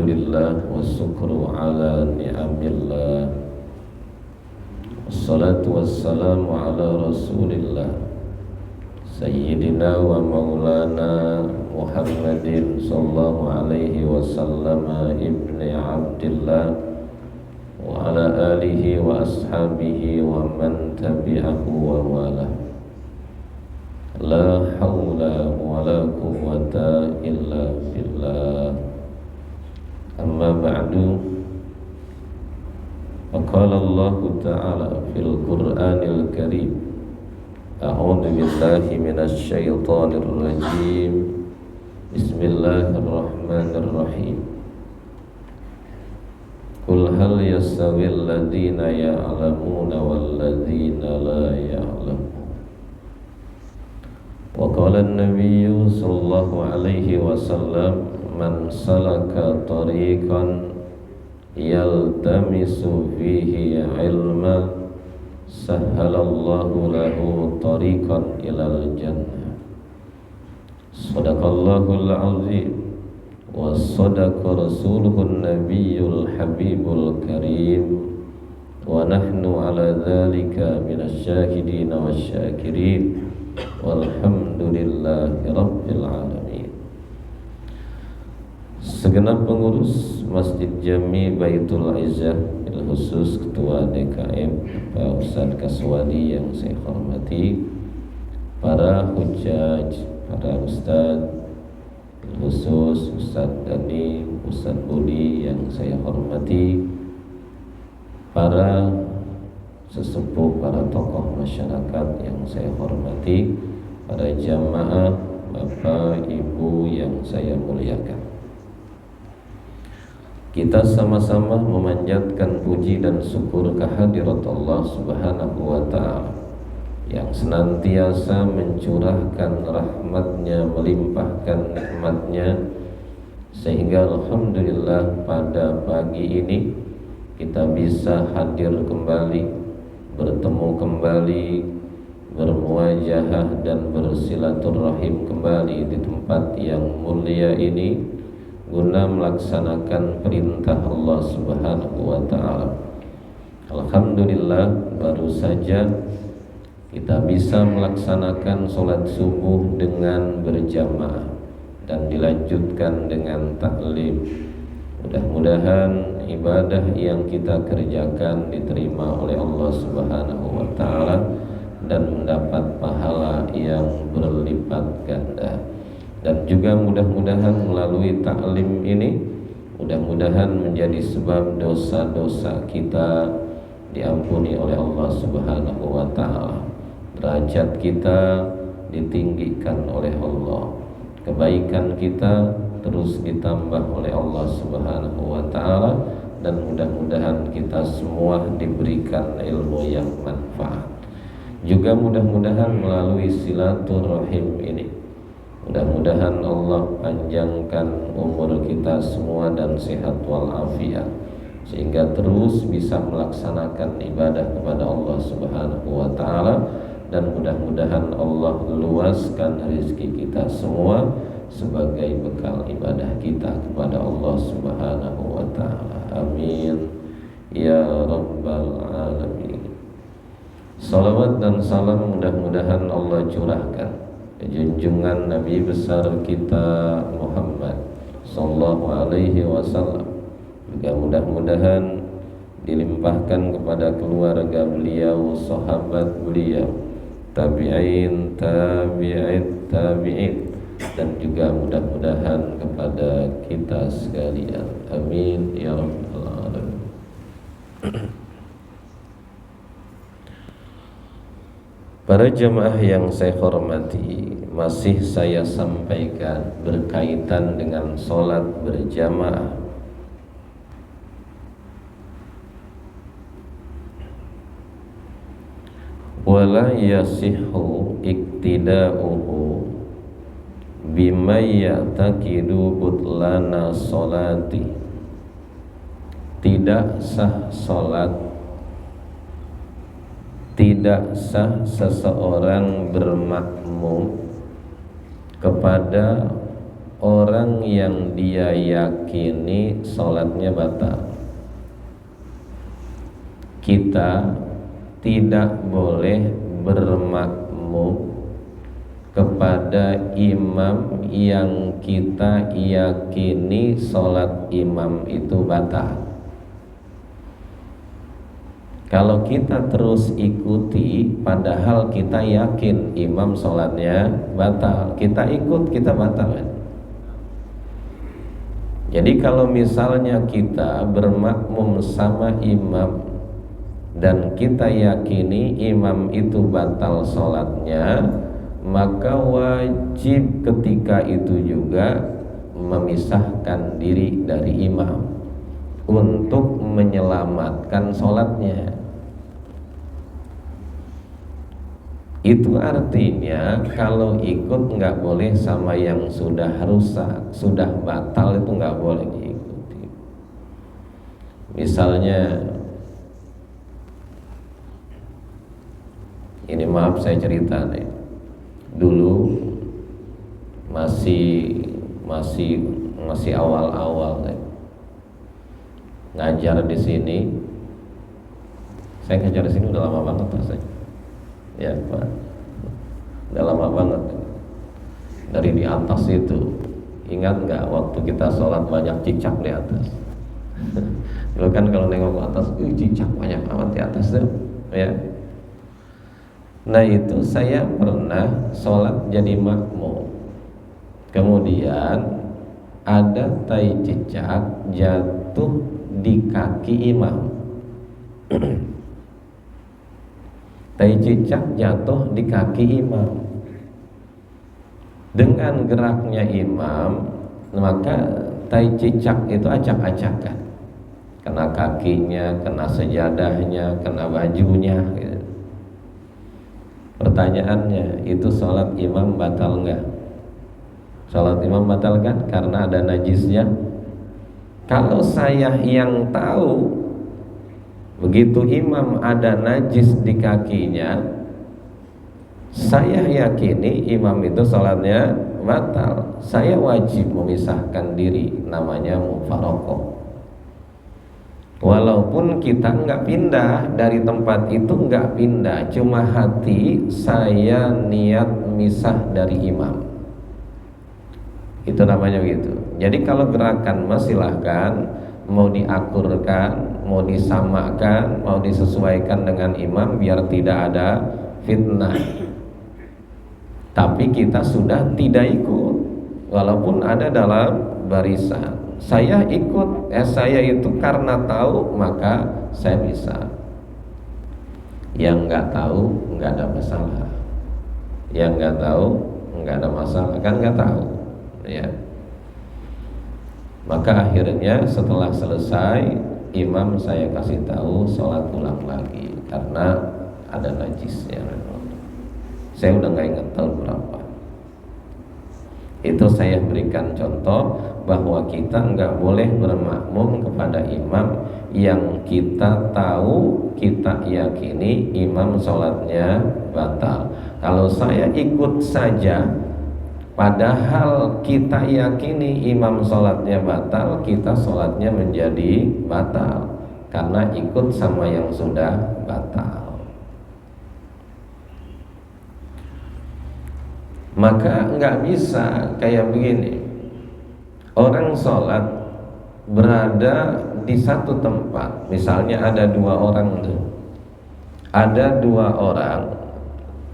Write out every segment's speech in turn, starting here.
Alhamdulillah wa syukru ala ni'amillah. Wassalatu wassalamu ala rasulillah Sayyidina wa maulana Muhammadin sallallahu alaihi wasallam ibni Abdillah wa ala alihi wa ashabihi wa man tabi'ahu wa wala. La hawla wa la quwwata illa billah. Amma ba'du. Faqala Allah Ta'ala fil Qur'anil Karim. A'udzu billahi minasy syaithanir rajim. Bismillahirrahmanirrahim. Qul hal yastawil ladzina ya'lamuna wal ladzina la ya'lamun. Wa qala an-nabiyyu sallallahu alaihi wasallam man salaka tariqan yaltamisu fihi ilma sahhalallahu lahu tariqan ilal jannah. Shadaqallahul azim wa sadaqa rasuluhun nabiyyul habibul karim wa nahnu ala dzalika minasy syahidin wasyakirin walhamdulillahi rabbil alamin. Segenap pengurus Masjid Jami Baitul Izzah, bil khusus Ketua DKM Pak Ustadz Kaswadi yang saya hormati, para hujjaj, para ustadz, bil khusus Ustadz Dani, Ustadz Budi yang saya hormati, para sesepuh, para tokoh masyarakat yang saya hormati, para jamaah, bapak, ibu yang saya muliakan. Kita sama-sama memanjatkan puji dan syukur kehadirat Allah Subhanahu wa Ta'ala yang senantiasa mencurahkan rahmatnya, melimpahkan nikmatnya, sehingga alhamdulillah pada pagi ini kita bisa hadir kembali, bertemu kembali, bermuajahah dan bersilaturahim kembali di tempat yang mulia ini guna melaksanakan perintah Allah Subhanahu wa Ta'ala. Alhamdulillah, baru saja kita bisa melaksanakan sholat subuh dengan berjamaah dan dilanjutkan dengan taklim. Mudah-mudahan ibadah yang kita kerjakan diterima oleh Allah Subhanahu wa Ta'ala dan mendapat pahala yang berlipat ganda. Dan juga mudah-mudahan melalui taklim ini, mudah-mudahan menjadi sebab dosa-dosa kita diampuni oleh Allah Subhanahu wa Ta'ala. Derajat kita ditinggikan oleh Allah, kebaikan kita terus ditambah oleh Allah Subhanahu wa Ta'ala, dan mudah-mudahan kita semua diberikan ilmu yang manfaat. Juga mudah-mudahan melalui silaturahim ini, mudah-mudahan Allah panjangkan umur kita semua dan sehat walafiat, sehingga terus bisa melaksanakan ibadah kepada Allah Subhanahu wa Ta'ala, dan mudah-mudahan Allah luaskan rezeki kita semua sebagai bekal ibadah kita kepada Allah Subhanahu wa Ta'ala. Amin ya rabbal alamin. Salawat dan salam mudah-mudahan Allah curahkan ke junjungan Nabi besar kita Muhammad sallallahu alaihi wasallam. Juga mudah-mudahan dilimpahkan kepada keluarga beliau, sahabat beliau, tabi'in, tabi'in, dan juga mudah-mudahan kepada kita sekalian. Amin ya rabbal alamin. Para jemaah yang saya hormati, masih saya sampaikan berkaitan dengan sholat berjamaah. Wala yasihhu iktida'uhu bima ya'taqidu butlana sholati. Tidak sah sholat, tidak sah seseorang bermakmum kepada orang yang dia yakini sholatnya batal. Kita tidak boleh bermakmum kepada imam yang kita yakini sholat imam itu batal. Kalau kita terus ikuti padahal kita yakin imam sholatnya batal, kita ikut, kita batal kan? Jadi kalau misalnya kita bermakmum sama imam dan kita yakini imam itu batal sholatnya, maka wajib ketika itu juga memisahkan diri dari imam untuk menyelamatkan sholatnya. Itu artinya kalau ikut nggak boleh sama yang sudah rusak, sudah batal, itu nggak boleh diikuti. Misalnya, ini maaf saya cerita nih, dulu masih awal-awal nih, ngajar di sini. Saya ngajar di sini udah lama banget rasanya. Ya Pak, udah lama banget. Dari di atas itu, ingat nggak waktu kita sholat banyak cicak di atas? Dulu kan kalau nengok ke atas, cicak banyak amat di atas tuh, ya. Nah itu saya pernah sholat jadi makmum. Kemudian ada tai cicak jatuh di kaki imam. Tai cicak jatuh di kaki imam. Dengan geraknya imam, maka tai cicak itu acak-acakan, kena kakinya, kena sejadahnya, kena bajunya gitu. Pertanyaannya, itu sholat imam batal enggak? Sholat imam batal kan? Karena ada najisnya. Kalau saya yang tahu begitu imam ada najis di kakinya, saya yakini imam itu sholatnya batal. Saya wajib memisahkan diri, namanya mufarokoh. Walaupun kita nggak pindah dari tempat itu, nggak pindah, cuma hati saya niat misah dari imam. Itu namanya begitu. Jadi kalau gerakan silahkan, mau diakurkan, mau disamakan, mau disesuaikan dengan imam biar tidak ada fitnah. Tapi kita sudah tidak ikut, walaupun ada dalam barisan. Saya ikut, saya itu karena tahu maka saya bisa. Yang nggak tahu nggak ada masalah. Yang nggak tahu nggak ada masalah, kan nggak tahu, ya. Maka akhirnya setelah selesai imam saya kasih tahu sholat ulang lagi karena ada najisnya. Saya udah nggak ingat tahun berapa. Itu saya berikan contoh bahwa kita nggak boleh bermakmum kepada imam yang kita tahu, kita yakini imam sholatnya batal. Kalau saya ikut saja padahal kita yakini imam sholatnya batal, kita sholatnya menjadi batal karena ikut sama yang sudah batal. Maka nggak bisa kayak begini, orang sholat berada di satu tempat. Misalnya ada dua orang tuh, ada dua orang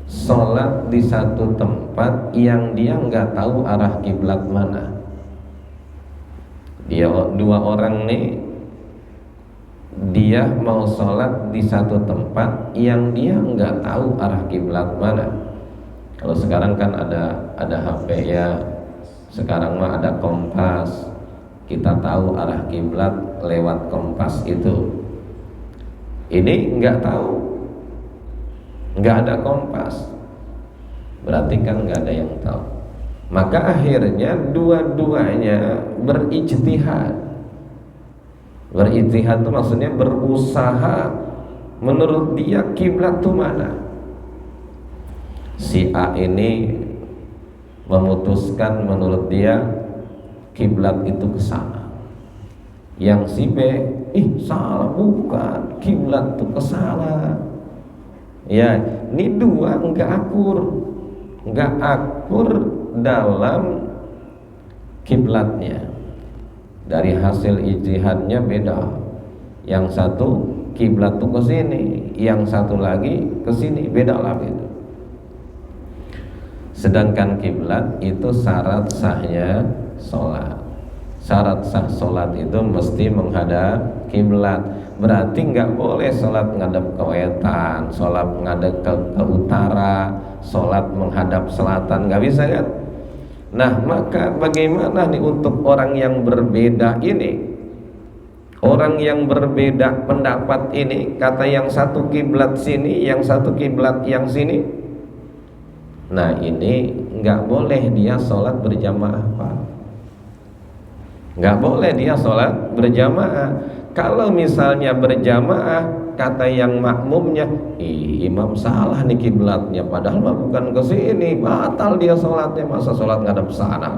sholat di satu tempat yang dia nggak tahu arah kiblat mana. Dia dua orang nih, dia mau sholat di satu tempat yang dia nggak tahu arah kiblat mana. Kalau sekarang kan ada HP ya, sekarang mah ada kompas, kita tahu arah kiblat lewat kompas itu. Ini nggak tahu, nggak ada kompas, berarti kan nggak ada yang tahu. Maka akhirnya dua-duanya berijtihad. Berijtihad itu maksudnya berusaha menurut dia kiblat itu mana. Si A ini memutuskan menurut dia kiblat itu ke sana. Yang si B, salah, bukan, kiblat itu ke sana. Ya, ini dua enggak akur dalam kiblatnya. Dari hasil ijtihadnya beda. Yang satu kiblat tuh ke sini, yang satu lagi ke sini, beda lagi. Sedangkan kiblat itu syarat sahnya sholat. Syarat sah sholat itu mesti menghadap kiblat. Berarti nggak boleh sholat menghadap ke wetan, sholat menghadap ke utara, sholat menghadap selatan, nggak bisa kan? Nah, maka bagaimana nih untuk orang yang berbeda ini? Orang yang berbeda pendapat ini, kata yang satu kiblat sini, yang satu kiblat yang sini. Nah, ini nggak boleh dia sholat berjamaah, Pak. Nggak boleh dia sholat berjamaah. Kalau misalnya berjamaah, kata yang makmumnya, imam salah nih kiblatnya, padahal mah bukan ke sini, batal dia sholatnya, masa sholat ngadep sana.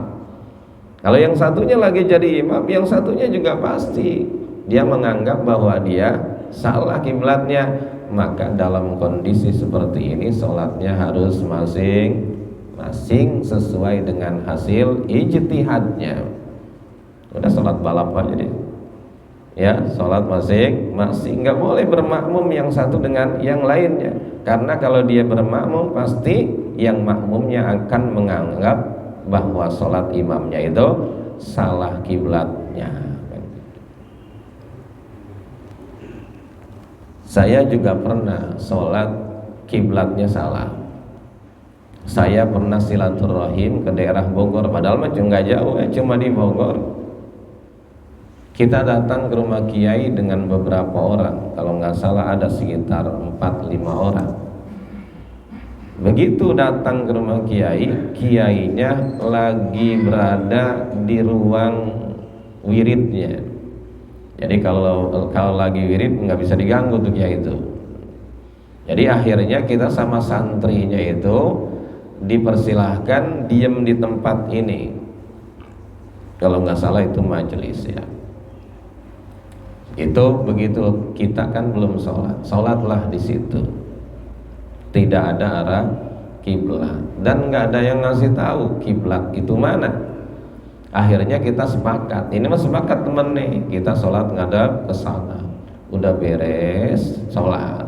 Kalau yang satunya lagi jadi imam, yang satunya juga pasti dia menganggap bahwa dia salah kiblatnya. Maka dalam kondisi seperti ini sholatnya harus masing-masing sesuai dengan hasil ijtihadnya. Udah sholat balap aja deh. Ya, sholat masing-masing, nggak boleh bermakmum yang satu dengan yang lainnya. Karena kalau dia bermakmum, pasti yang makmumnya akan menganggap bahwa sholat imamnya itu salah kiblatnya. Saya juga pernah sholat kiblatnya salah. Saya pernah silaturahim ke daerah Bogor, padahal mah nggak jauh, cuma di Bogor. Kita datang ke rumah kiai dengan beberapa orang, kalau nggak salah ada sekitar 4-5 orang. Begitu datang ke rumah kiai, kiainya lagi berada di ruang wiridnya. Jadi kalau lagi wirid nggak bisa diganggu tuh kiai itu. Jadi akhirnya kita sama santrinya itu dipersilahkan diem di tempat ini. Kalau nggak salah itu majelis ya. Itu begitu kita kan belum sholatlah di situ. Tidak ada arah kiblat dan nggak ada yang ngasih tahu kiblat itu mana. Akhirnya kita sepakat, ini mah sepakat temen nih, kita sholat ngadap ke sana. Udah beres sholat,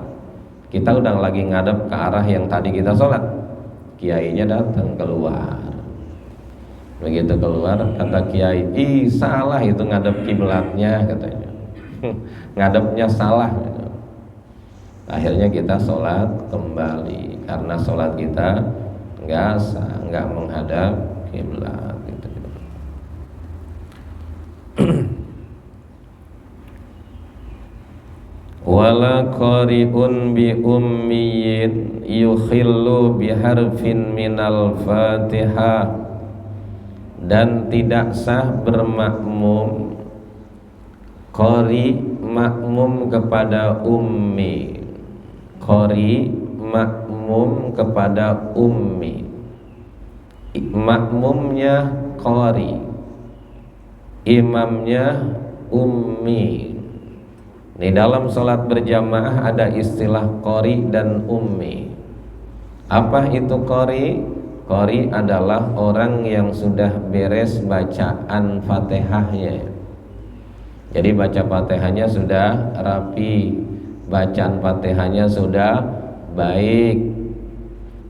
kita udah lagi ngadap ke arah yang tadi kita sholat. Kiainya datang keluar. Begitu keluar, kata kiai, salah itu ngadap kiblatnya katanya. Ngadapnya salah. Akhirnya kita sholat kembali karena sholat kita nggak sah, nggak menghadap kiblat. Wala qari'un bi ummiyin yukhillu biharfin minal fatihah, dan tidak sah bermakmum qari makmum kepada ummi, qari makmum kepada ummi, makmumnya qari, imamnya ummi. Di dalam sholat berjamaah ada istilah qari dan ummi. Apa itu qari? Qari adalah orang yang sudah beres bacaan Fatihahnya. Jadi baca Fatihahnya sudah rapi, bacaan Fatihahnya sudah baik.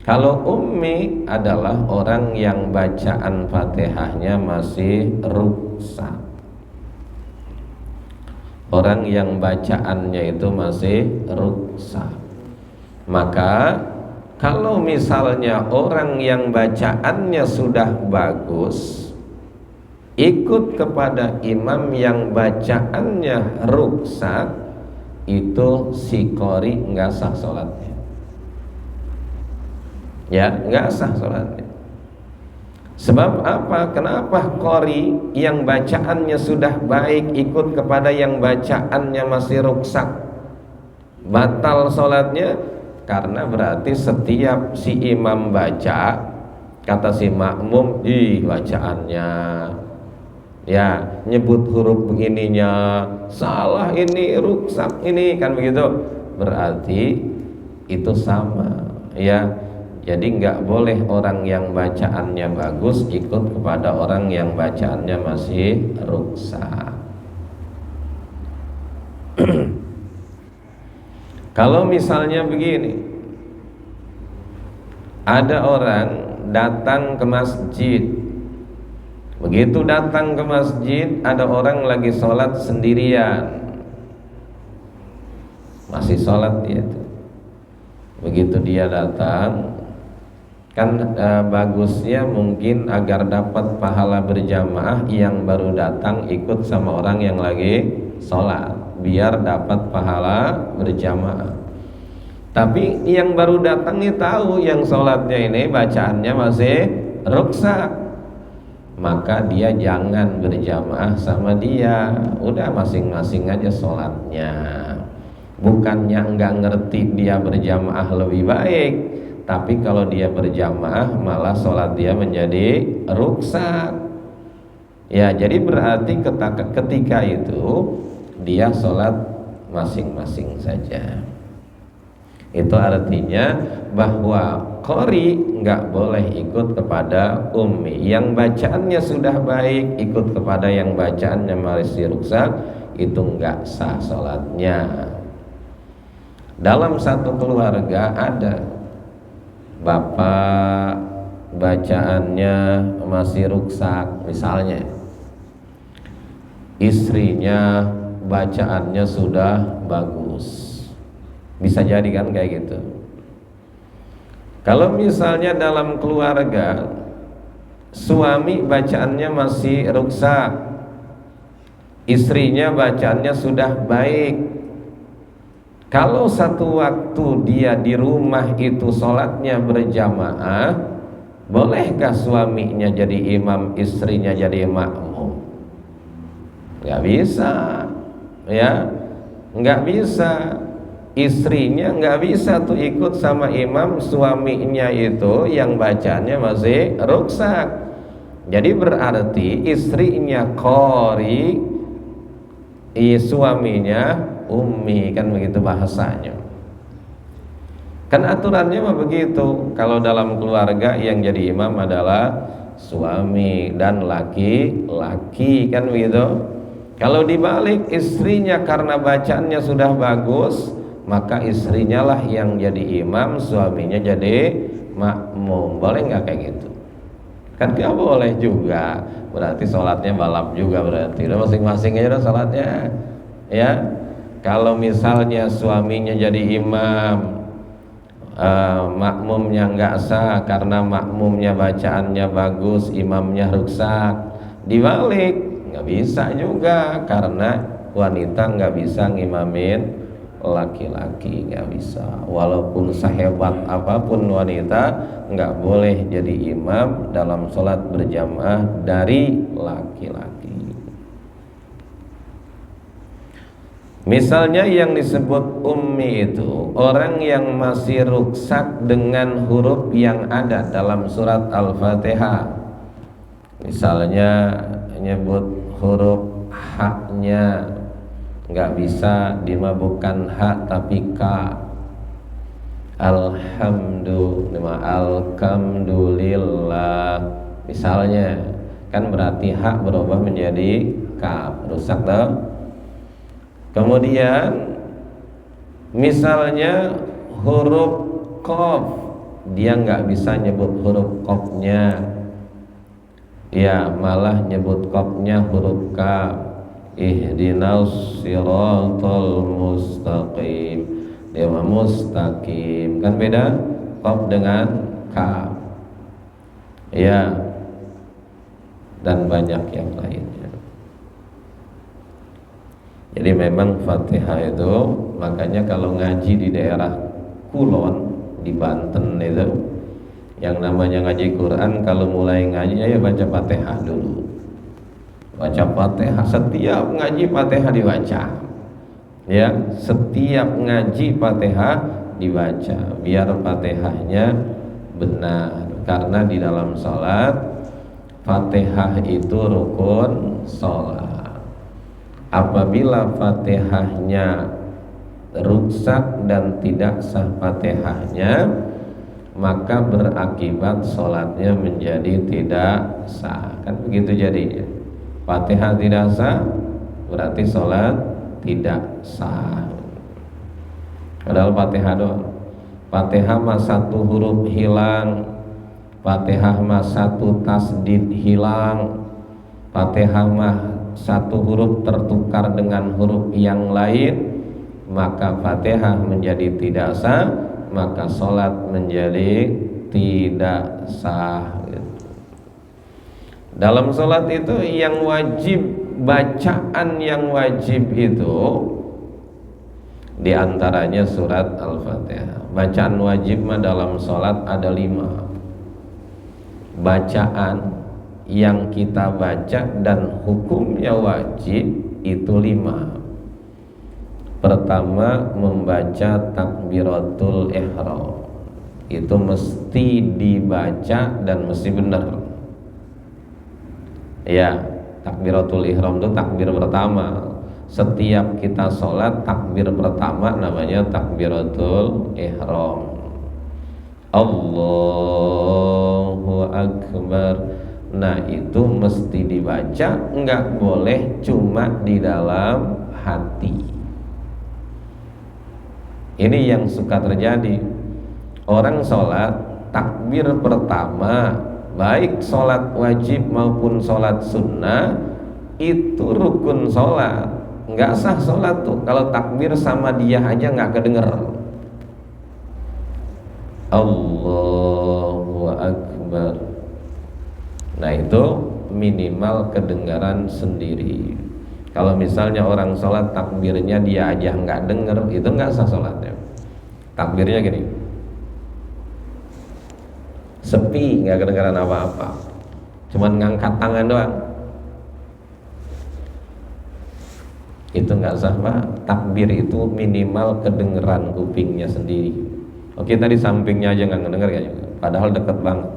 Kalau ummi adalah orang yang bacaan Fatihahnya masih rusak. Orang yang bacaannya itu masih rusak. Maka kalau misalnya orang yang bacaannya sudah bagus ikut kepada imam yang bacaannya rusak, itu si qori nggak sah sholatnya. Ya, nggak sah sholatnya. Sebab apa? Kenapa qori yang bacaannya sudah baik ikut kepada yang bacaannya masih rusak, batal sholatnya? Karena berarti setiap si imam baca, kata si makmum, bacaannya Ya, nyebut huruf begininya salah, ini rusak ini, kan begitu. Berarti itu sama, ya. Jadi nggak boleh orang yang bacaannya bagus ikut kepada orang yang bacaannya masih rusak. Kalau misalnya begini, ada orang datang ke masjid. Begitu datang ke masjid, ada orang lagi sholat sendirian, masih sholat dia tuh. Begitu dia datang, kan bagusnya mungkin agar dapat pahala berjamaah, yang baru datang ikut sama orang yang lagi sholat, biar dapat pahala berjamaah. Tapi yang baru datang ini tahu yang sholatnya ini bacaannya masih rusak, maka dia jangan berjamaah sama dia. Udah masing-masing aja sholatnya. Bukannya nggak ngerti dia berjamaah lebih baik, tapi kalau dia berjamaah malah sholat dia menjadi rusak. Ya, jadi berarti ketika itu dia sholat masing-masing saja. Itu artinya bahwa qori nggak boleh ikut kepada ummi. Yang bacaannya sudah baik ikut kepada yang bacaannya masih rusak, itu nggak sah sholatnya. Dalam satu keluarga ada bapak bacaannya masih rusak, misalnya istrinya bacaannya sudah bagus, bisa jadi kan kayak gitu. Kalau misalnya dalam keluarga suami bacaannya masih rusak, istrinya bacaannya sudah baik, kalau satu waktu dia di rumah itu sholatnya berjamaah, bolehkah suaminya jadi imam, istrinya jadi makmum? Nggak bisa, ya, nggak bisa. Istrinya nggak bisa tuh ikut sama imam, suaminya itu yang bacaannya masih rusak. Jadi berarti istrinya qori, suaminya ummi, kan begitu bahasanya. Kan aturannya mah begitu. Kalau dalam keluarga yang jadi imam adalah suami dan laki-laki, kan begitu. Kalau dibalik, istrinya karena bacaannya sudah bagus, maka istrinya lah yang jadi imam, suaminya jadi makmum. Boleh nggak kayak gitu? Kan nggak boleh juga. Berarti sholatnya balap juga, berarti udah masing-masing aja udah sholatnya, ya. Kalau misalnya suaminya jadi imam, makmumnya nggak sah karena makmumnya bacaannya bagus, imamnya rusak. Dibalik, nggak bisa juga karena wanita nggak bisa ngimamin laki-laki, nggak bisa. Walaupun sehebat apapun wanita, nggak boleh jadi imam dalam sholat berjamaah dari laki-laki. Misalnya yang disebut ummi itu orang yang masih rusak dengan huruf yang ada dalam surat Al-Fatihah. Misalnya nyebut huruf haknya nggak bisa, dia bukan hak tapi ka. Alhamdulillah misalnya, kan berarti hak berubah menjadi ka, rusak toh. Kemudian misalnya huruf qaf, dia nggak bisa nyebut huruf qafnya, ya malah nyebut qafnya huruf kaf. Ihdinas siratal mustaqim, dia mustaqim, kan beda qaf dengan kaf, ya, dan banyak yang lainnya. Jadi memang Fatihah itu, makanya kalau ngaji di daerah Kulon, di Banten itu, yang namanya ngaji Quran, kalau mulai ngaji ya baca Fatihah dulu. Baca Fatihah, setiap ngaji Fatihah dibaca. Ya, setiap ngaji Fatihah dibaca, biar Fatihahnya benar. Karena di dalam sholat Fatihah itu rukun sholat. Apabila Fatihahnya rusak dan tidak sah Fatihahnya, maka berakibat sholatnya menjadi tidak sah. Kan begitu jadinya. Fatihah tidak sah, berarti sholat tidak sah. Padahal Fatihah doang. Fatihah mah satu huruf hilang, Fatihah mah satu tasdid hilang, Fatihah mah satu huruf tertukar dengan huruf yang lain, maka Fatihah menjadi tidak sah, maka sholat menjadi tidak sah. Dalam sholat itu yang wajib, bacaan yang wajib itu diantaranya surat Al-Fatihah. Bacaan wajib mah dalam sholat ada 5. Bacaan yang kita baca dan hukumnya wajib itu 5. Pertama, membaca takbiratul ihram. Itu mesti dibaca dan mesti benar. Ya, takbiratul ihram itu takbir pertama. Setiap kita sholat, takbir pertama namanya takbiratul ihram. Allahu Akbar. Nah, itu mesti dibaca, enggak boleh cuma di dalam hati. Ini yang suka terjadi. Orang sholat, takbir pertama, baik sholat wajib maupun sholat sunnah, itu rukun sholat. Enggak sah sholat tuh kalau takbir sama dia aja enggak kedenger. Allahu Akbar. Nah, itu minimal kedengaran sendiri. Kalau misalnya orang sholat takbirnya dia aja nggak denger, itu nggak sah sholatnya. Takbirnya gini, sepi, nggak kedengaran apa-apa, cuman ngangkat tangan doang, itu nggak sah Pak. Takbir itu minimal kedengeran kupingnya sendiri. Oke, tadi sampingnya aja nggak ngedenger ya, padahal deket banget.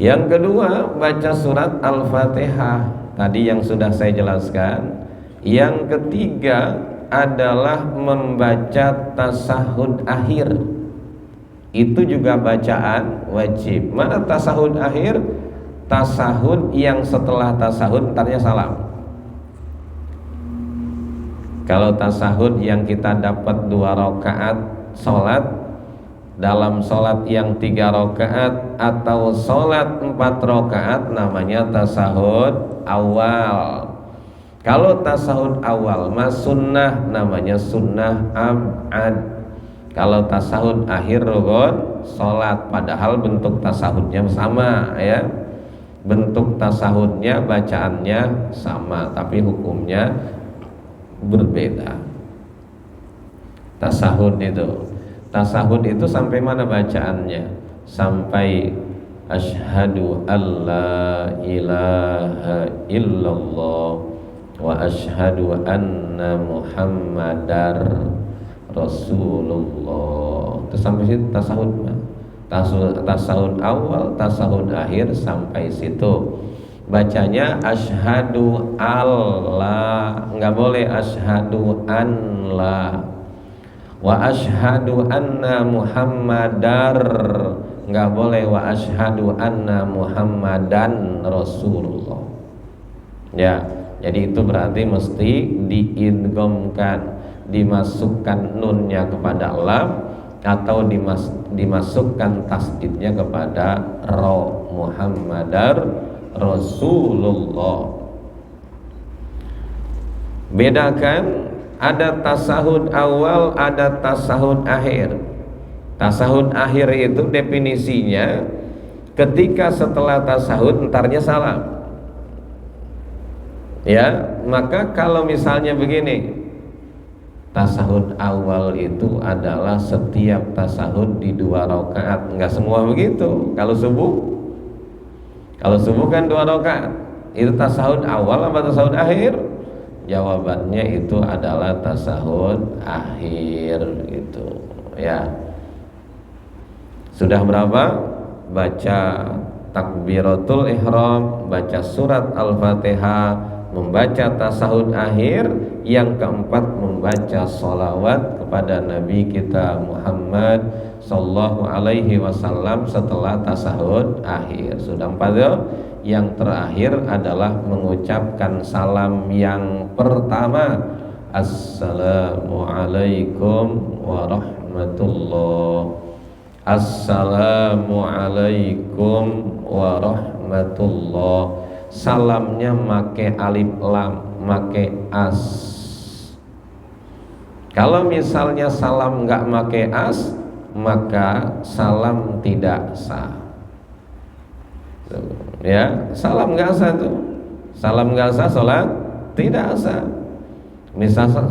Yang kedua, baca surat Al-Fatihah. Tadi yang sudah saya jelaskan. Yang ketiga adalah membaca tasahud akhir. Itu juga bacaan wajib. Mana tasahud akhir? Tasahud yang setelah tasahud entarnya salam. Kalau tasahud yang kita dapat 2 rakaat sholat, dalam sholat yang 3 rakaat atau sholat 4 rakaat namanya tasahud awal. Kalau tasahud awal mas sunnah namanya sunnah ab'ad. Kalau tasahud akhir rukun sholat, padahal bentuk tasahudnya sama ya. Bentuk tasahudnya, bacaannya sama, tapi hukumnya berbeda. Tasahud itu sampai mana bacaannya? Sampai asyhadu alla ilaha illallah wa asyhadu anna muhammadar rasulullah. Itu sampai situ tasahud. Tasahud awal, tasahud akhir sampai situ. Bacanya asyhadu alla, nggak boleh asyhadu anla. Wa asyhadu anna muhammadar, nggak boleh wa asyhadu anna muhammadan rasulullah. Ya, jadi itu berarti mesti diidghamkan, dimasukkan nunnya kepada lam atau dimasukkan tasdidnya kepada ra, muhammadar Rasulullah. Bedakan, ada tasahud awal, ada tasahud akhir. Tasahud akhir itu definisinya ketika setelah tasahud entarnya salam. Ya, maka kalau misalnya begini, tasahud awal itu adalah setiap tasahud di 2 rakaat. Enggak semua begitu. Kalau subuh kan 2 rakaat. Itu tasahud awal apa tasahud akhir? Jawabannya itu adalah tasahud akhir gitu ya. Sudah berapa? Baca takbiratul ihram, baca surat Al-Fatihah, membaca tasahud akhir, yang keempat membaca sholawat kepada Nabi kita Muhammad sallallahu alaihi wasallam setelah tasahud akhir. Sudah 4 ya. Yang terakhir adalah mengucapkan salam yang pertama, Assalamualaikum warahmatullahi. Assalamualaikum warahmatullahi. Salamnya make alif lam, make as. Kalau misalnya salam nggak make as, maka salam tidak sah. Ya, salam nggak sah tuh. Salam nggak sah, sholat tidak sah.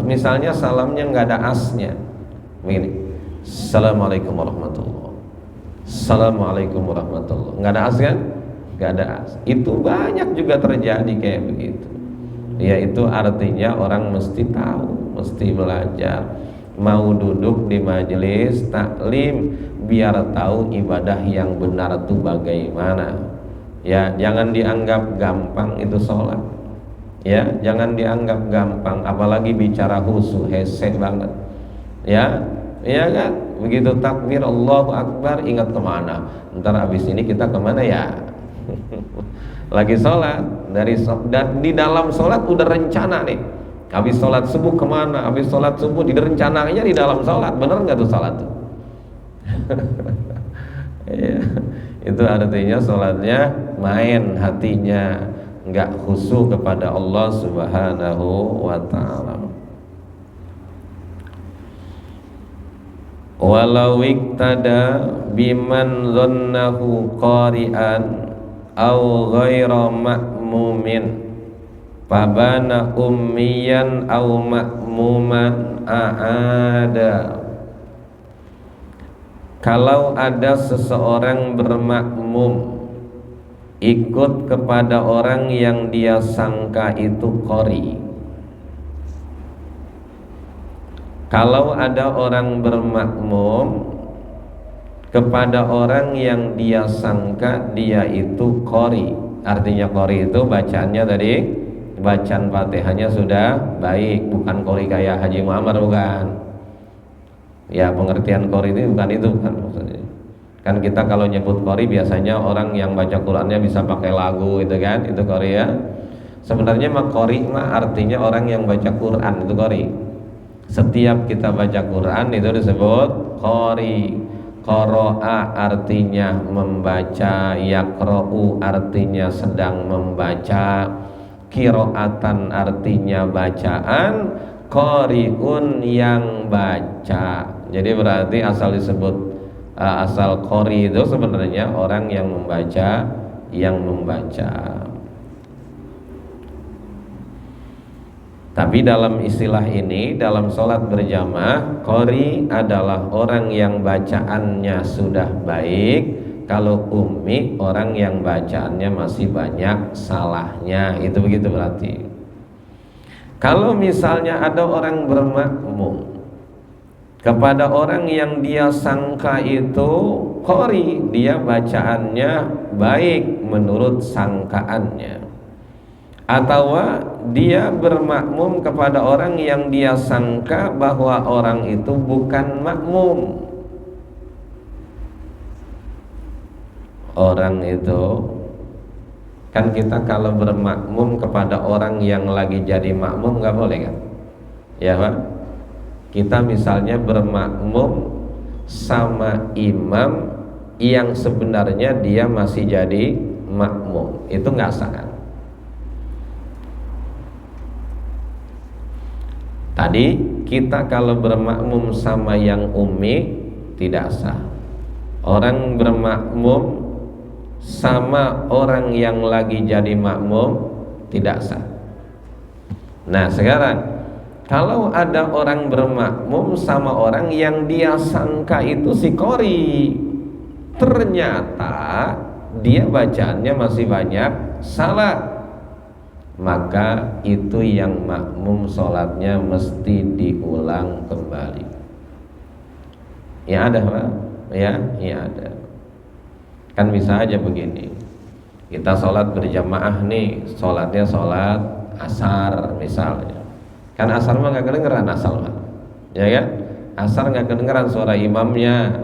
Misalnya salamnya nggak ada asnya, begini, Assalamualaikum warahmatullahi. Assalamualaikum warahmatullahi. Nggak ada as kan? Nggak ada as. Itu banyak juga terjadi kayak begitu. Ya, itu artinya orang mesti tahu, mesti belajar. Mau duduk di majelis taklim, biar tahu ibadah yang benar itu bagaimana. Ya, jangan dianggap gampang itu sholat. Ya, jangan dianggap gampang, apalagi bicara khusyuk, hese banget. Ya, iya kan? Begitu takbir Allahu Akbar, ingat kemana? Ntar habis ini kita kemana ya? Lagi sholat, dan di dalam sholat udah rencana nih. Habis sholat subuh kemana? Habis sholat subuh direncananya di dalam sholat. Bener nggak tuh sholat tuh? Ya, itu artinya sholatnya main hatinya, nggak khusyuk kepada Allah Subhanahu wa ta'ala. Walau iktada biman dhannahu qari'an au ghaira ma'mumin fabana ummiyan au ma'muman a'ada. Kalau ada seseorang bermakmum ikut kepada orang yang dia sangka itu qari. Kalau ada orang bermakmum kepada orang yang dia sangka dia itu qari, artinya qari itu bacaannya tadi, bacaan Fatihahnya sudah baik, bukan qari kayak Haji Muhammad, bukan. Ya, pengertian qari itu bukan maksudnya. Kan kita kalau nyebut qari biasanya orang yang baca Qur'annya bisa pakai lagu itu kan, itu qari ya. Sebenarnya mah qari mah artinya orang yang baca Qur'an, itu qari. Setiap kita baca Quran itu disebut qari. Qara'a artinya membaca, yaqra'u artinya sedang membaca, qiraatan artinya bacaan, qari'un yang baca. Jadi berarti asal disebut asal qari itu sebenarnya orang yang membaca, Tapi dalam istilah ini, dalam sholat berjamaah, qari adalah orang yang bacaannya sudah baik. Kalau ummi, orang yang bacaannya masih banyak salahnya. Itu begitu berarti. Kalau misalnya ada orang bermakmum kepada orang yang dia sangka itu qari, dia bacaannya baik menurut sangkaannya, atau dia bermakmum kepada orang yang dia sangka bahwa orang itu bukan makmum. Orang itu kan, kita kalau bermakmum kepada orang yang lagi jadi makmum nggak boleh kan? Ya Pak? Kita misalnya bermakmum sama imam yang sebenarnya dia masih jadi makmum, itu nggak sah kan? Tadi kita kalau bermakmum sama yang ummi tidak sah. Orang bermakmum sama orang yang lagi jadi makmum tidak sah. Nah sekarang, kalau ada orang bermakmum sama orang yang dia sangka itu si qari, ternyata dia bacaannya masih banyak salah, maka itu yang makmum sholatnya mesti diulang kembali. Ya ada Pak? Ya ada. Kan bisa aja begini, kita sholat berjamaah nih, sholatnya sholat asar misalnya, kan asar mah nggak kedengeran asal mah, ya kan? Asar nggak kedengeran suara imamnya,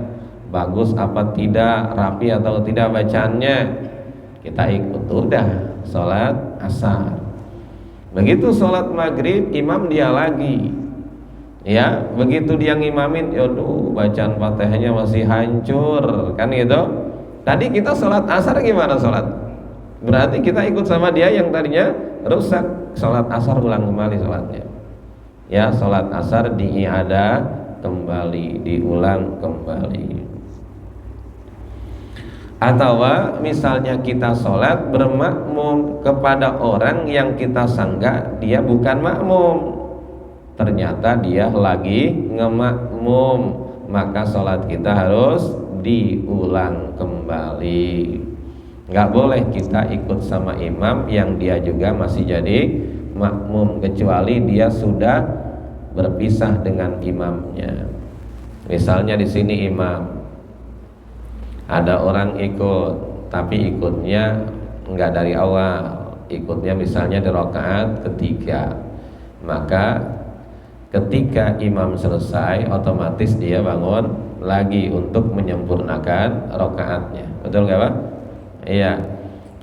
bagus apa tidak, rapi atau tidak bacaannya, kita ikut, udah sholat asar. Begitu sholat maghrib, imam dia lagi, ya begitu dia ngimamin, yaduh bacaan fatihahnya masih hancur, kan gitu. Tadi kita sholat asar gimana sholat? Berarti kita ikut sama dia yang tadinya rusak. Sholat asar ulang kembali sholatnya. Ya, sholat asar diiada kembali, diulang kembali. Atau misalnya kita sholat bermakmum kepada orang yang kita sangka dia bukan makmum, ternyata dia lagi ngemakmum, maka sholat kita harus diulang kembali. Nggak boleh kita ikut sama imam yang dia juga masih jadi makmum, kecuali dia sudah berpisah dengan imamnya. Misalnya di sini imam, ada orang ikut, tapi ikutnya nggak dari awal, ikutnya misalnya di rakaat ketiga, maka ketika imam selesai otomatis dia bangun lagi untuk menyempurnakan rakaatnya. Betul nggak Pak? Iya,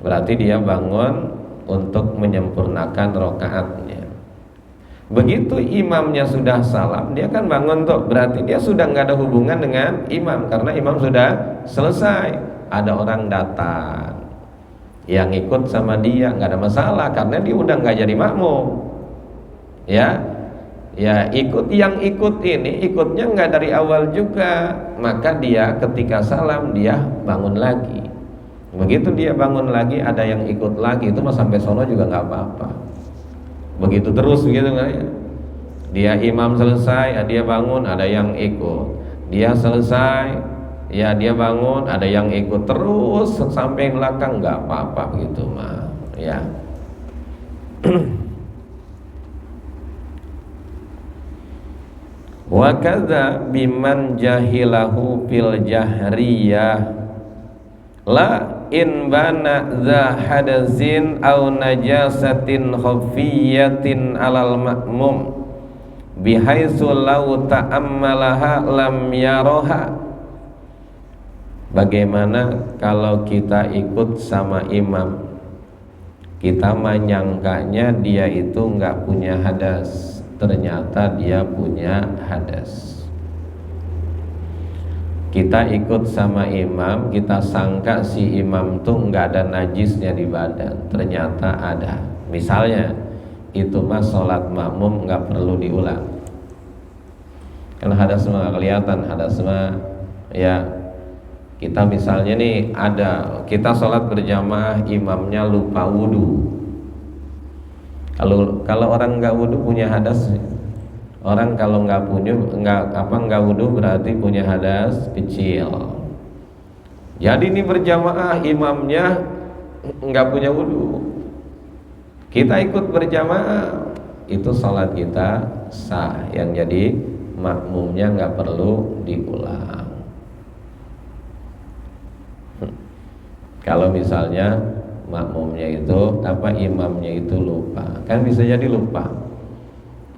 berarti dia bangun untuk menyempurnakan rakaatnya. Begitu imamnya sudah salam, dia kan bangun tuh, berarti dia sudah nggak ada hubungan dengan imam, karena imam sudah selesai. Ada orang datang yang ikut sama dia, nggak ada masalah, karena dia udah nggak jadi makmum. Ya ikut, yang ikut ini ikutnya nggak dari awal juga, maka dia ketika salam dia bangun lagi. Begitu dia bangun lagi, ada yang ikut lagi, itu mah sampai sono juga nggak apa-apa. Begitu terus begitu nggak ya? Dia imam selesai, dia bangun, ada yang ikut. Dia selesai, ya dia bangun, ada yang ikut, terus sampai belakang, nggak apa-apa begitu mah, ya. Wa kadza biman jahilahu fil jahriyah la in bana dza hadazin aw najasatin khafiyatin alal ma'mum bihaitsu law ta'ammalaha lam yaroha. Bagaimana kalau kita ikut sama imam, kita menyangkanya dia itu nggak punya hadas, ternyata dia punya hadas. Kita ikut sama imam, kita sangka si imam tuh nggak ada najisnya di badan, ternyata ada. Misalnya itu mah sholat makmum nggak perlu diulang, kan hadas mah kelihatan, hadas mah ya. Kita misalnya nih ada, kita sholat berjamaah, imamnya lupa wudhu. Kalau orang nggak wudhu punya hadas. Orang kalau nggak wudhu berarti punya hadas kecil. Jadi ini berjamaah, imamnya nggak punya wudhu, kita ikut berjamaah, itu sholat kita sah. Yang jadi makmumnya nggak perlu diulang. Kalau misalnya makmumnya itu imamnya itu lupa, kan bisa jadi lupa.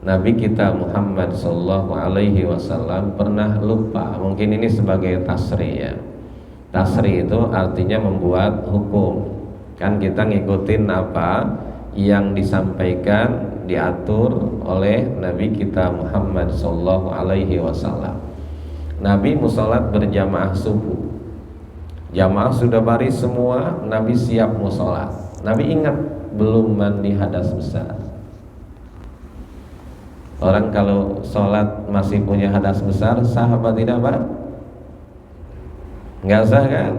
Nabi kita Muhammad sallallahu alaihi wasallam pernah lupa. Mungkin ini sebagai tasri ya. Tasri itu artinya membuat hukum. Kan kita ngikutin apa yang disampaikan, diatur oleh Nabi kita Muhammad sallallahu alaihi wasallam. Nabi musolat berjamaah subuh. Jamaah sudah baris semua, Nabi siap musolat. Nabi ingat belum mandi hadas besar. Orang kalau sholat masih punya hadas besar, sah apa tidak Pak? Nggak sah kan?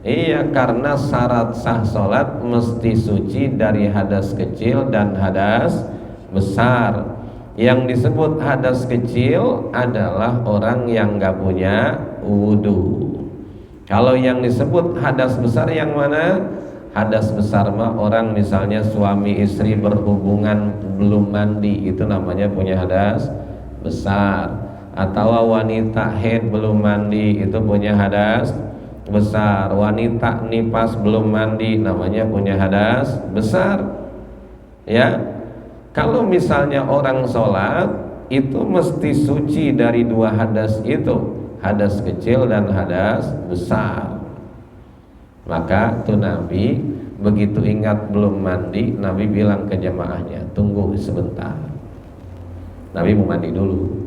Iya, karena syarat sah sholat mesti suci dari hadas kecil dan hadas besar. Yang disebut hadas kecil adalah orang yang nggak punya wudhu. Kalau yang disebut hadas besar yang mana? Hadas besar mah orang misalnya suami istri berhubungan belum mandi, itu namanya punya hadas besar. Atau wanita haid belum mandi, itu punya hadas besar. Wanita nipas belum mandi namanya punya hadas besar. Ya, kalau misalnya orang sholat itu mesti suci dari dua hadas itu, hadas kecil dan hadas besar. Maka tuh Nabi begitu ingat belum mandi, Nabi bilang ke jamaahnya, tunggu sebentar, Nabi mau mandi dulu.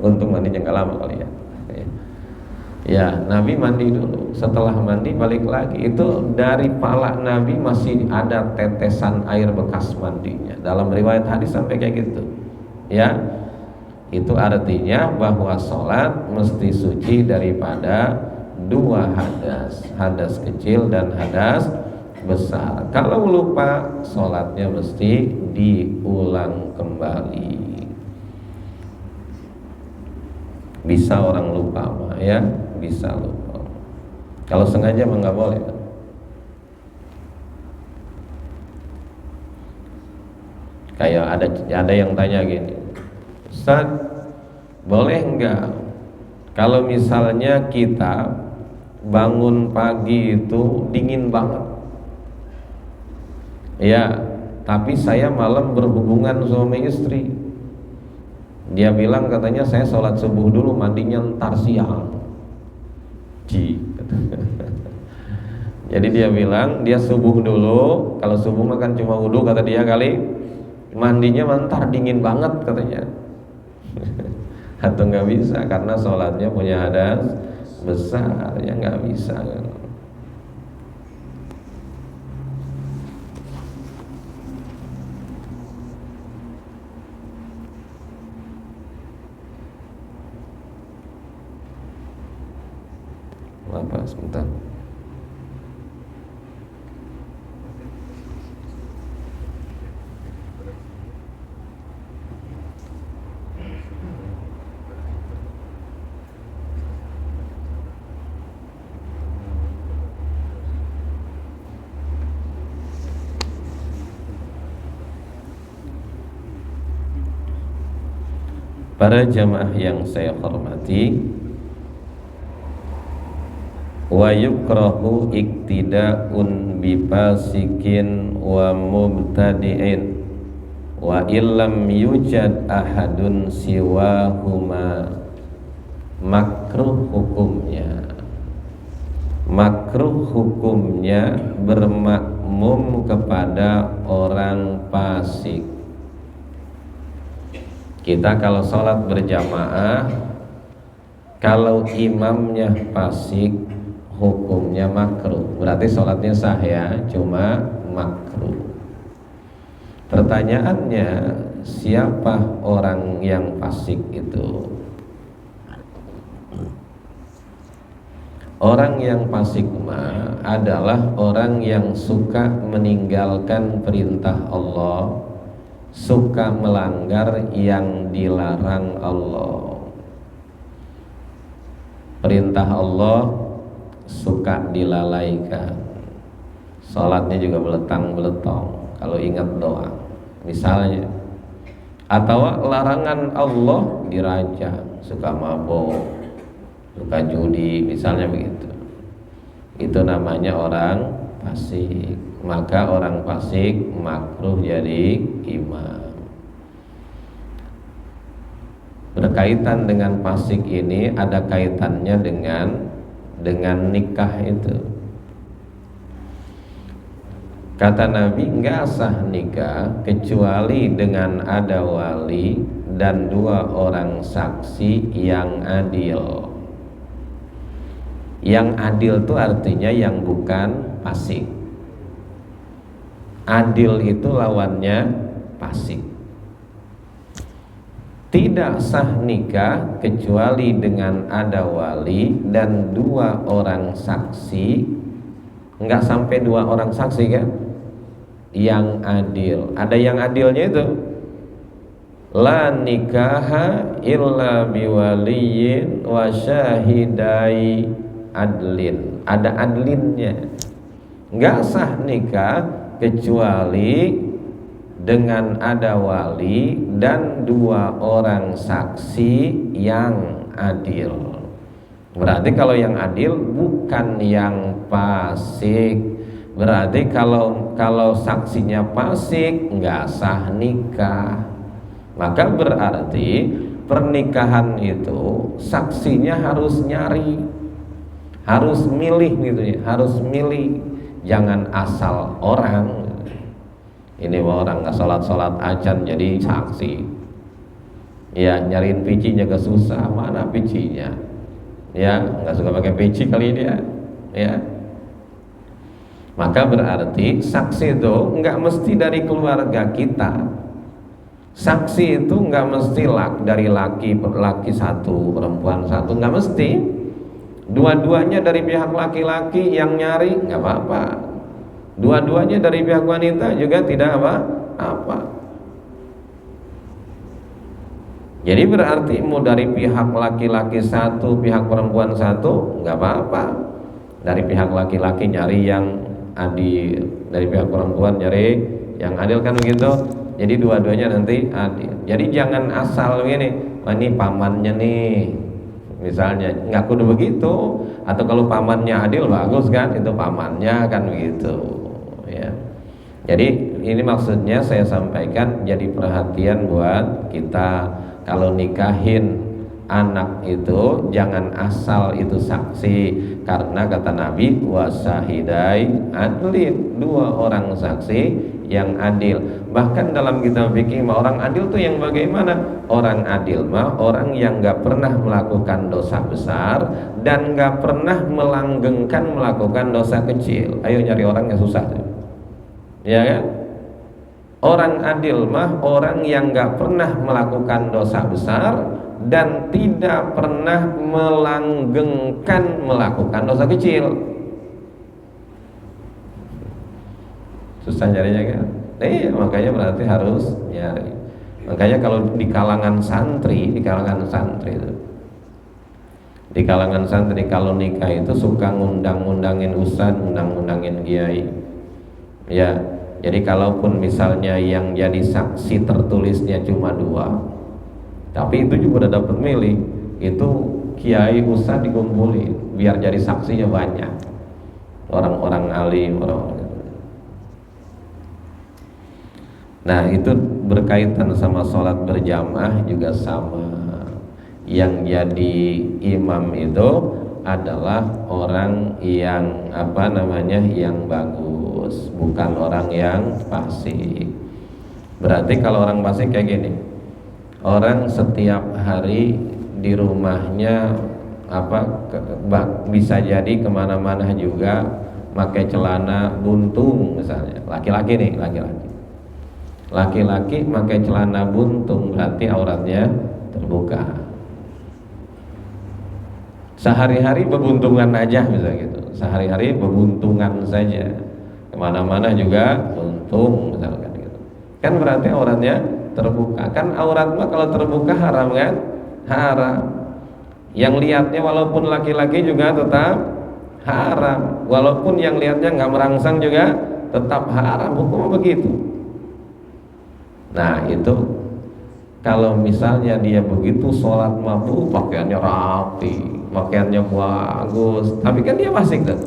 Untung mandinya nggak lama kali ya. Ya, Nabi mandi dulu. Setelah mandi balik lagi. Itu dari pala Nabi masih ada tetesan air bekas mandinya. Dalam riwayat hadis sampai kayak gitu. Ya, itu artinya bahwa sholat mesti suci daripada dua hadas, hadas kecil dan hadas besar. Kalau lupa, sholatnya mesti diulang kembali. Bisa orang lupa mah ya, bisa lupa. Kalau sengaja mah nggak boleh. Kayak ada yang tanya gini, Ustaz, boleh nggak kalau misalnya kita bangun pagi itu dingin banget, ya, tapi saya malam berhubungan suami istri. Dia bilang katanya saya sholat subuh dulu, mandinya ntar siang. Jadi dia bilang dia subuh dulu. Kalau subuh makan cuma wudhu kata dia kali, mandinya ntar dingin banget katanya. Atau nggak bisa karena sholatnya punya hadas besar, ya nggak bisa kan. Apa sebentar. Para jamaah yang saya hormati, wa yukrahu iktida'un bifasikin wa mubtadi'in wa illam yujad ahadun siwahuma. Makruh hukumnya bermakmum kepada orang fasik. Kita kalau sholat berjamaah, kalau imamnya fasik, hukumnya makruh. Berarti sholatnya sah ya, cuma makruh. Pertanyaannya, siapa orang yang fasik itu? Orang yang fasik adalah orang yang suka meninggalkan perintah Allah, suka melanggar yang dilarang Allah. Perintah Allah suka dilalaikan, sholatnya juga beletang-beletong kalau ingat doa misalnya, atau larangan Allah diraja, suka mabok, suka judi misalnya begitu. Itu namanya orang fasik. Maka orang fasik makruh jadi imam. Berkaitan dengan fasik ini ada kaitannya dengan nikah itu. Kata Nabi, enggak sah nikah kecuali dengan ada wali dan dua orang saksi yang adil. Yang adil itu artinya yang bukan fasik. Adil itu lawannya fasik. Tidak sah nikah kecuali dengan ada wali dan dua orang saksi. Enggak sampai dua orang saksi kan? Yang adil. Ada yang adilnya itu, la nikaha illa biwaliyin wa syahidai adlin. Ada adlinnya. Enggak sah nikah kecuali dengan ada wali dan dua orang saksi yang adil. Berarti kalau yang adil bukan yang fasik. Berarti kalau saksinya fasik nggak sah nikah. Maka berarti pernikahan itu saksinya harus nyari, harus milih gitu ya, harus milih, jangan asal orang. Ini orang nggak sholat ajan jadi saksi, ya nyariin picinya ke susah, mana picinya, ya nggak suka pakai pici kali dia, ya. Maka berarti saksi itu nggak mesti dari keluarga kita. Saksi itu nggak mesti dari laki satu, perempuan satu, nggak mesti. Dua-duanya dari pihak laki-laki yang nyari nggak apa-apa. Dua-duanya dari pihak wanita juga tidak apa-apa. Jadi berarti mau dari pihak laki-laki satu, pihak perempuan satu, nggak apa-apa. Dari pihak laki-laki nyari yang adil, dari pihak perempuan nyari yang adil, kan begitu. Jadi dua-duanya nanti adil. Jadi jangan asal begini, ini pamannya nih, misalnya, nggak kudu begitu. Atau kalau pamannya adil bagus kan, itu pamannya kan begitu, ya. Jadi ini maksudnya saya sampaikan, jadi perhatian buat kita kalau nikahin anak itu jangan asal itu saksi, karena kata Nabi wasahidai adlin, dua orang saksi yang adil. Bahkan dalam kitab fikih orang adil tuh yang bagaimana? Orang adil mah orang yang nggak pernah melakukan dosa besar dan nggak pernah melanggengkan melakukan dosa kecil. Ayo nyari orang yang susah tuh, ya kan? Orang adil mah orang yang nggak pernah melakukan dosa besar dan tidak pernah melanggengkan melakukan dosa kecil. Susah nyarinya kan? Makanya berarti harus nyari. Makanya kalau di kalangan santri itu, di kalangan santri kalau nikah itu suka ngundang-ngundangin ustadz, ngundang-ngundangin kiai. Ya, jadi kalaupun misalnya yang jadi saksi tertulisnya cuma 2, tapi itu juga udah dapat milih, itu kiai ustadz dikumpulin biar jadi saksinya banyak, orang-orang alim, orang-orang. Nah itu berkaitan sama sholat berjamaah juga sama. Yang jadi imam itu adalah orang yang yang bagus, bukan orang yang fasik. Berarti kalau orang fasik kayak gini, orang setiap hari di rumahnya bisa jadi kemana-mana juga pakai celana buntung misalnya, laki-laki pakai celana buntung, berarti auratnya terbuka. Sehari-hari bebuntungan aja misalnya gitu, sehari-hari bebuntungan saja, kemana-mana juga buntung misalkan gitu, kan berarti auratnya terbuka. Kan aurat mah kalau terbuka haram kan? Haram. Yang lihatnya walaupun laki-laki juga tetap haram, walaupun yang lihatnya nggak merangsang juga tetap haram, hukumnya begitu. Nah itu kalau misalnya dia begitu sholat mabuk, pakaiannya rapi, pakaiannya bagus, tapi kan dia fasik tuh,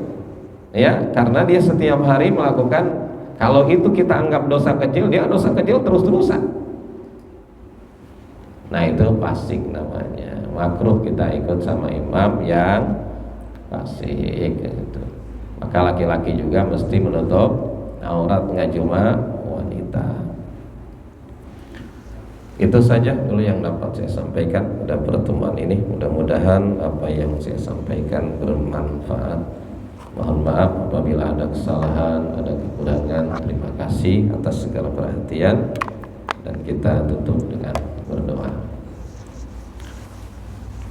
ya, karena dia setiap hari melakukan. Kalau itu kita anggap dosa kecil, dia dosa kecil terus-terusan. Nah itu fasik namanya. Makruh kita ikut sama imam yang fasik gitu. Maka laki-laki juga mesti menutup aurat, nggak cuma wanita. Itu saja dulu yang dapat saya sampaikan pada pertemuan ini. Mudah-mudahan apa yang saya sampaikan bermanfaat. Mohon maaf apabila ada kesalahan, ada kekurangan. Terima kasih atas segala perhatian. Dan kita tutup dengan berdoa.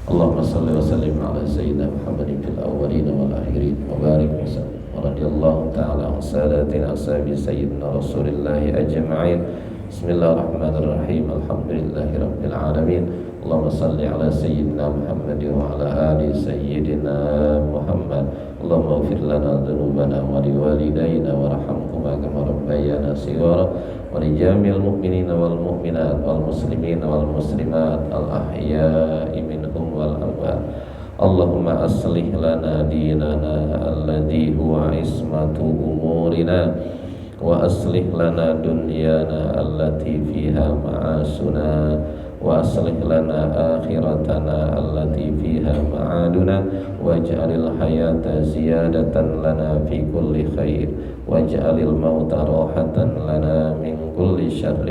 Allahumma salli wa sallim ala sayyidina Muhammadin fil awwalin wal akhirin wa barik wa sallim wa radiyallahu ta'ala an sadatina ashabi sayyidina Rasulillah ajma'in. Bismillahirrahmanirrahim. Alhamdulillahi rabbil alamin. Allahumma salli ala sayyidina Muhammad wa ala ali sayyidina Muhammad. Allahumma ighfir lana dhunubana wa liwalidayna warhamhuma kama rabbayana shighara wa li jami'il mu'minina wal mu'minat wal muslimina wal muslimat al ahya'i minhum wal amwat. اللهم أصلح لنا ديننا الذي هو عصمة أمورنا وأصلح لنا دنيانا التي فيها معاشنا وأصلح لنا آخرتنا التي فيها معادنا واجعل الحياة زيادة لنا في كل خير واجعل الموت راحة لنا من كل شر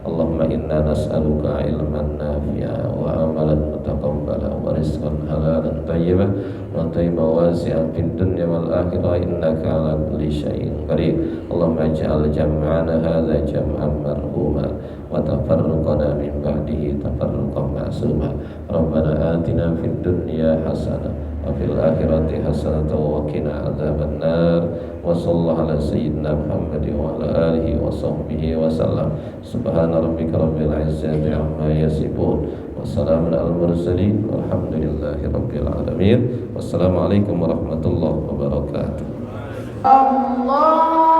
اللهم إنا نسألك علما نافعا وعملا متقبلا ورزقا حلالا طيبا وطيبا واسعا في الدنيا والآخرة إنك على كل شيء قدير اللهم اجعل جمعنا هذا جمعا مرحوما وتفرقنا من بعده تفرقا معصوما ربنا آتنا في الدنيا حسنة وفي الآخرة حسنة وقنا عذاب النار وصلى الله على سيدنا محمد وعلى آله وصحبه وسلم سبحان ربك رب العزة عما يصفون وسلام على المرسلين والحمد لله رب العالمين والسلام عليكم ورحمة الله وبركاته. الله